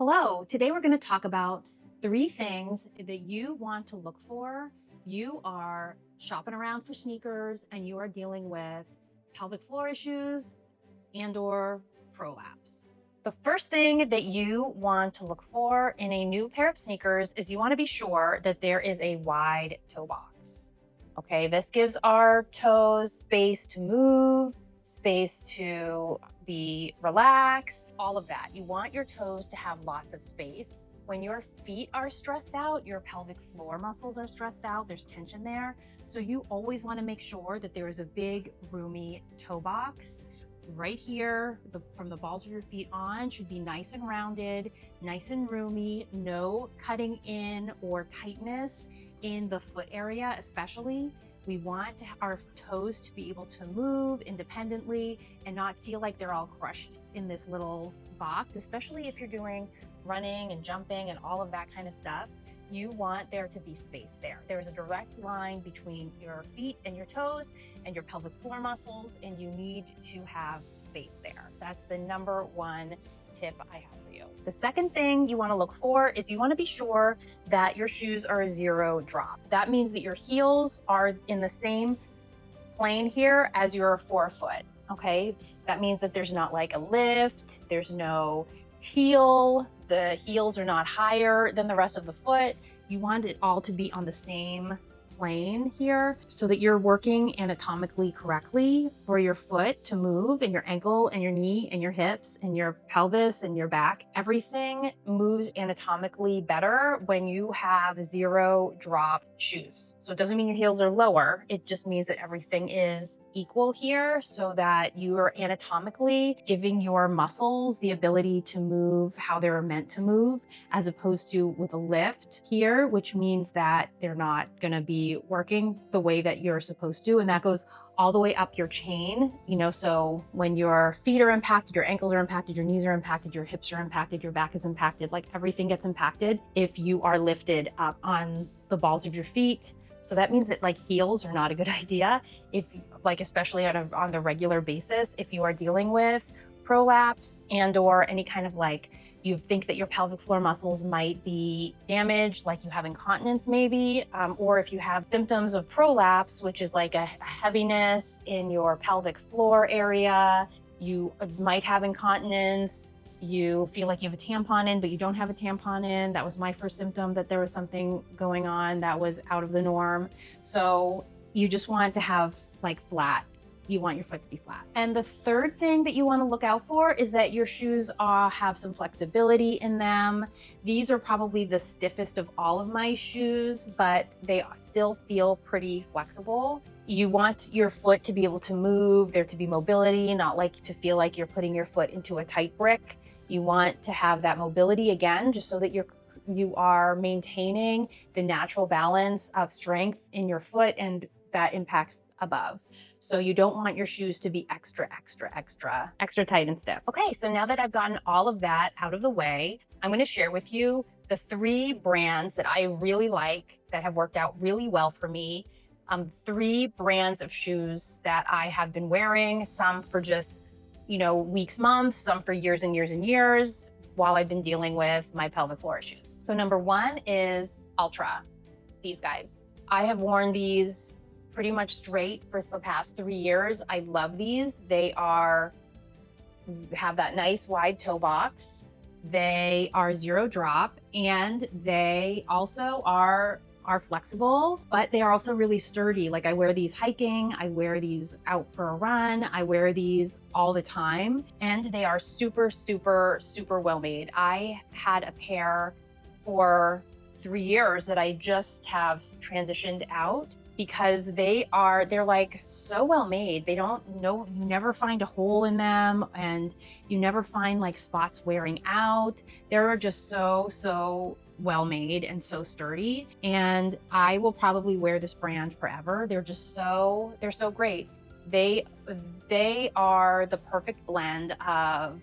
Hello, today we're going to talk about 3 things that you want to look for. You are shopping around for sneakers and you are dealing with pelvic floor issues and/or prolapse. The first thing that you want to look for in a new pair of sneakers is you want to be sure that there is a wide toe box. Okay, this gives our toes space to move, space to be relaxed, all of that. You want your toes to have lots of space. When your feet are stressed out, your pelvic floor muscles are stressed out, there's tension there. So you always want to make sure that there is a big, roomy toe box. Right here, from the balls of your feet on, should be nice and rounded, nice and roomy, no cutting in or tightness in the foot area, especially. We want our toes to be able to move independently and not feel like they're all crushed in this little box, especially if you're doing running and jumping and all of that kind of stuff. You want there to be space there. There's a direct line between your feet and your toes and your pelvic floor muscles, and you need to have space there. That's the number one tip I have for you. The second thing you want to look for is you want to be sure that your shoes are a 0 drop. That means that your heels are in the same plane here as your forefoot, okay? That means that there's not like a lift, there's no heel, the heels are not higher than the rest of the foot. You want it all to be on the same plane here so that you're working anatomically correctly for your foot to move, and your ankle and your knee and your hips and your pelvis and your back. Everything moves anatomically better when you have 0 drop shoes. So it doesn't mean your heels are lower. It just means that everything is equal here so that you are anatomically giving your muscles the ability to move how they're meant to move, as opposed to with a lift here, which means that they're not going to be working the way that you're supposed to. And that goes all the way up your chain, so when your feet are impacted, your ankles are impacted, your knees are impacted, your hips are impacted, your back is impacted, like everything gets impacted if you are lifted up on the balls of your feet. So that means that like heels are not a good idea if especially on the regular basis, if you are dealing with prolapse and/or any kind of you think that your pelvic floor muscles might be damaged, like you have incontinence maybe, or if you have symptoms of prolapse, which is like a heaviness in your pelvic floor area, you might have incontinence, you feel like you have a tampon in, but you don't have a tampon in. That was my first symptom, that there was something going on that was out of the norm. So you just want to have flat. You want your foot to be flat. And the third thing that you want to look out for is that your shoes have some flexibility in them. These are probably the stiffest of all of my shoes, but they still feel pretty flexible. You want your foot to be able to move, there to be mobility, not to feel like you're putting your foot into a tight brick. You want to have that mobility again, just so that you are maintaining the natural balance of strength in your foot, and that impacts above. So you don't want your shoes to be extra tight and stiff. Okay, so now that I've gotten all of that out of the way, I'm going to share with you the 3 brands that I really like that have worked out really well for me. 3 brands of shoes that I have been wearing, some for just, weeks, months, some for years and years and years, while I've been dealing with my pelvic floor issues. So number 1 is Ultra. These guys. I have worn these pretty much straight for the past 3 years. I love these. They have that nice wide toe box. They are 0 drop, and they also are flexible, but they are also really sturdy. I wear these hiking, I wear these out for a run, I wear these all the time, and they are super, super, super well made. I had a pair for 3 years that I just have transitioned out, because they're so well made. You never find a hole in them, and you never find spots wearing out. They're just so well made and so sturdy. And I will probably wear this brand forever. They're so great. They are the perfect blend of,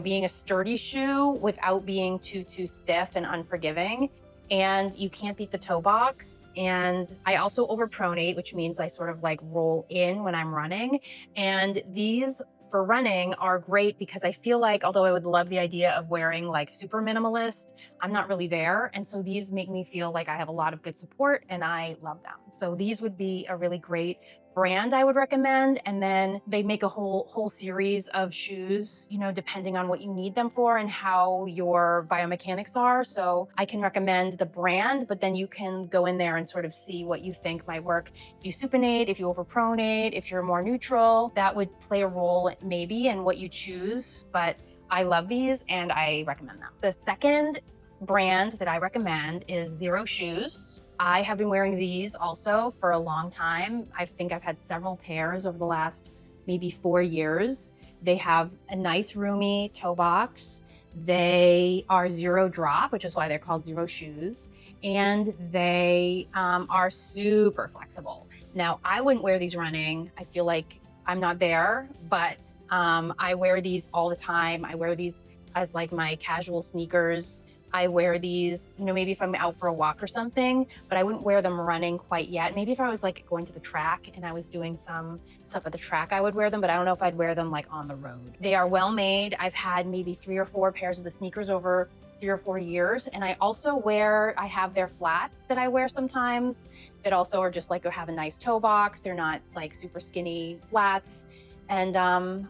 being a sturdy shoe without being too stiff and unforgiving. And you can't beat the toe box. And I also overpronate, which means I sort of roll in when I'm running. And these for running are great because I feel like, although I would love the idea of wearing like super minimalist, I'm not really there. And so these make me feel like I have a lot of good support and I love them. So these would be a really great brand I would recommend. And then they make a whole series of shoes, you know, depending on what you need them for and how your biomechanics are. So I can recommend the brand, but then you can go in there and sort of see what you think might work. If you supinate, if you overpronate, if you're more neutral, that would play a role maybe in what you choose. But I love these and I recommend them. The second brand that I recommend is Zero Shoes. I have been wearing these also for a long time. I think I've had several pairs over the last maybe 4 years. They have a nice roomy toe box. They are zero drop, which is why they're called Zero Shoes. And they are super flexible. Now, I wouldn't wear these running. I feel like I'm not there, but I wear these all the time. I wear these as like my casual sneakers. I wear these, you know, maybe if I'm out for a walk or something, but I wouldn't wear them running quite yet. Maybe if I was like going to the track and I was doing some stuff at the track, I would wear them, but I don't know if I'd wear them like on the road. They are well made. I've had maybe 3 or 4 pairs of the sneakers over 3 or 4 years. And I also I have their flats that I wear sometimes that also are just like, have a nice toe box. They're not like super skinny flats. And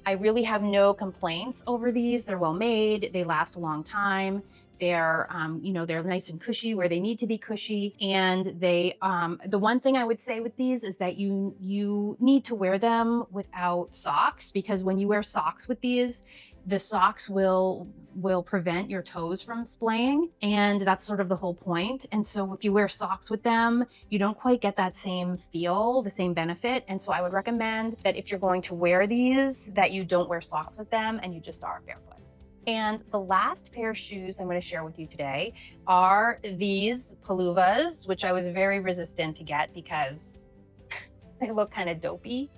I really have no complaints over these. They're well made. They last a long time. They're, you know, they're nice and cushy where they need to be cushy. And they, the one thing I would say with these is that you need to wear them without socks, because when you wear socks with these, the socks will prevent your toes from splaying. And that's sort of the whole point. And so if you wear socks with them, you don't quite get that same feel, the same benefit. And so I would recommend that if you're going to wear these, that you don't wear socks with them and you just are barefoot. And the last pair of shoes I'm going to share with you today are these Peluvas, which I was very resistant to get because they look kind of dopey.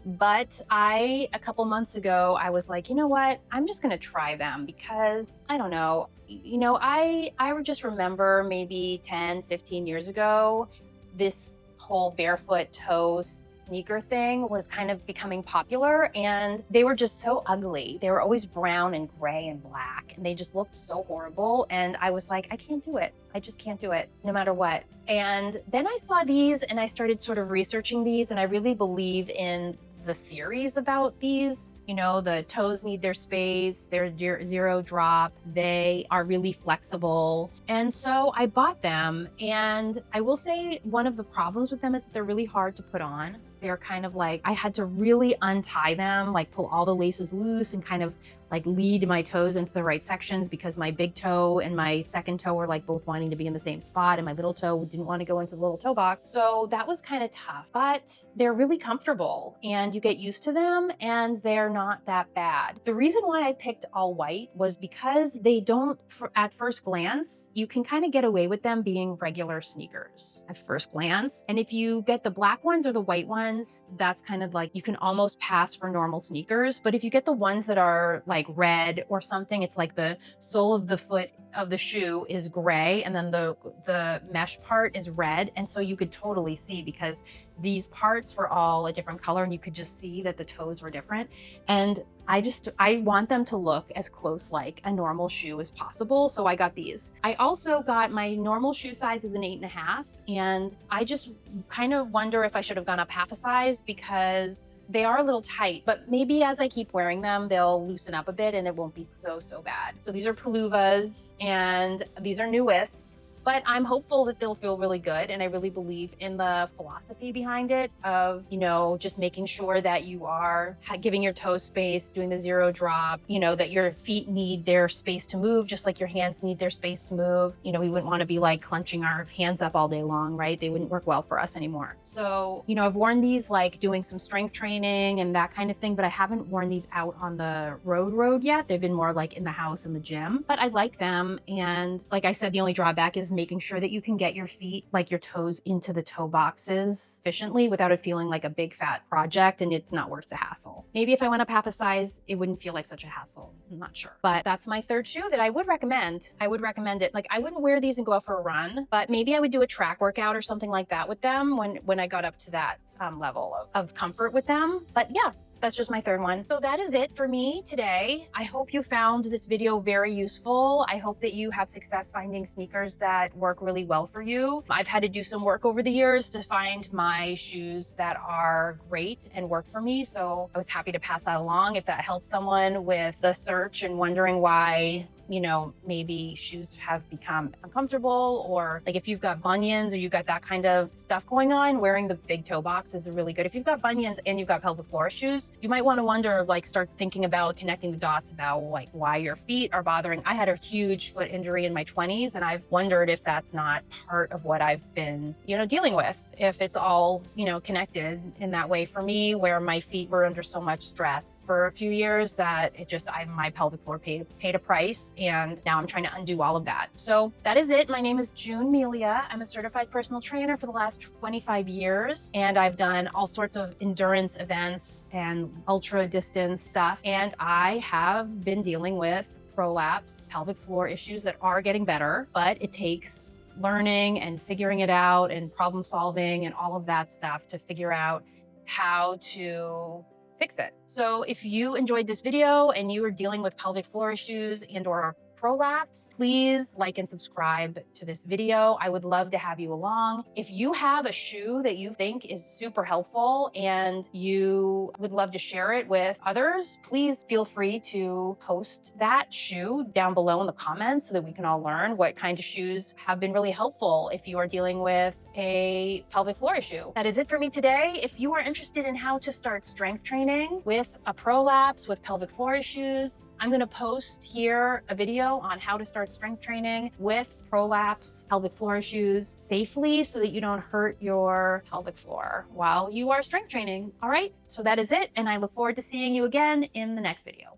But a couple months ago, I was like, you know what? I'm just going to try them because I don't know. You know, I just remember maybe 10, 15 years ago, this whole barefoot toe sneaker thing was kind of becoming popular, and they were just so ugly. They were always brown and gray and black, and they just looked so horrible. And I was like, I can't do it. I just can't do it no matter what. And then I saw these and I started sort of researching these, and I really believe in the theories about these. You know, the toes need their space, they're zero drop, they are really flexible. And so I bought them, and I will say one of the problems with them is that they're really hard to put on. They're kind of like, I had to really untie them, like pull all the laces loose and kind of like lead my toes into the right sections, because my big toe and my second toe were like both wanting to be in the same spot, and my little toe didn't want to go into the little toe box. So that was kind of tough, but they're really comfortable and you get used to them and they're not that bad. The reason why I picked all white was because they don't, at first glance, you can kind of get away with them being regular sneakers at first glance. And if you get the black ones or the white ones, that's kind of like, you can almost pass for normal sneakers. But if you get the ones that are like red or something, it's like the sole of the foot of the shoe is gray and then the mesh part is red. And so you could totally see, because these parts were all a different color and you could just see that the toes were different. And I want them to look as close like a normal shoe as possible. So I got these. I also got, my normal shoe size is an 8.5. And I just kind of wonder if I should have gone up half a size, because they are a little tight, but maybe as I keep wearing them, they'll loosen up a bit and it won't be so bad. So these are Peluvas and these are newest. But I'm hopeful that they'll feel really good. And I really believe in the philosophy behind it of, you know, just making sure that you are giving your toe space, doing the zero drop, you know, that your feet need their space to move, just like your hands need their space to move. You know, we wouldn't want to be like clenching our hands up all day long, right? They wouldn't work well for us anymore. So, you know, I've worn these like doing some strength training and that kind of thing, but I haven't worn these out on the road yet. They've been more like in the house and the gym, but I like them. And like I said, the only drawback is making sure that you can get your feet, like your toes, into the toe boxes efficiently without it feeling like a big fat project, and it's not worth the hassle. Maybe if I went up half a size, it wouldn't feel like such a hassle. I'm not sure. But that's my third shoe that I would recommend. I would recommend it. Like, I wouldn't wear these and go out for a run, but maybe I would do a track workout or something like that with them when I got up to that level of comfort with them. But yeah, That's just my third one. So that is it for me today. I hope you found this video very useful. I hope that you have success finding sneakers that work really well for you. I've had to do some work over the years to find my shoes that are great and work for me. So I was happy to pass that along. If that helps someone with the search and wondering why, you know, maybe shoes have become uncomfortable, or like if you've got bunions or you've got that kind of stuff going on, wearing the big toe box is really good. If you've got bunions and you've got pelvic floor issues, you might want to wonder, like start thinking about connecting the dots about like why your feet are bothering. I had a huge foot injury in my 20s, and I've wondered if that's not part of what I've been, you know, dealing with, if it's all, you know, connected in that way for me, where my feet were under so much stress for a few years that it just, my pelvic floor paid a price. And now I'm trying to undo all of that. So that is it. My name is June Melia. I'm a certified personal trainer for the last 25 years, and I've done all sorts of endurance events and ultra distance stuff. And I have been dealing with prolapse, pelvic floor issues that are getting better, but it takes learning and figuring it out and problem solving and all of that stuff to figure out how to fix it. So if you enjoyed this video and you are dealing with pelvic floor issues and or prolapse, please like and subscribe to this video. I would love to have you along. If you have a shoe that you think is super helpful and you would love to share it with others, please feel free to post that shoe down below in the comments so that we can all learn what kind of shoes have been really helpful if you are dealing with a pelvic floor issue. That is it for me today. If you are interested in how to start strength training with a prolapse, with pelvic floor issues, I'm going to post here a video on how to start strength training with prolapse, pelvic floor issues safely so that you don't hurt your pelvic floor while you are strength training. All right, so that is it. And I look forward to seeing you again in the next video.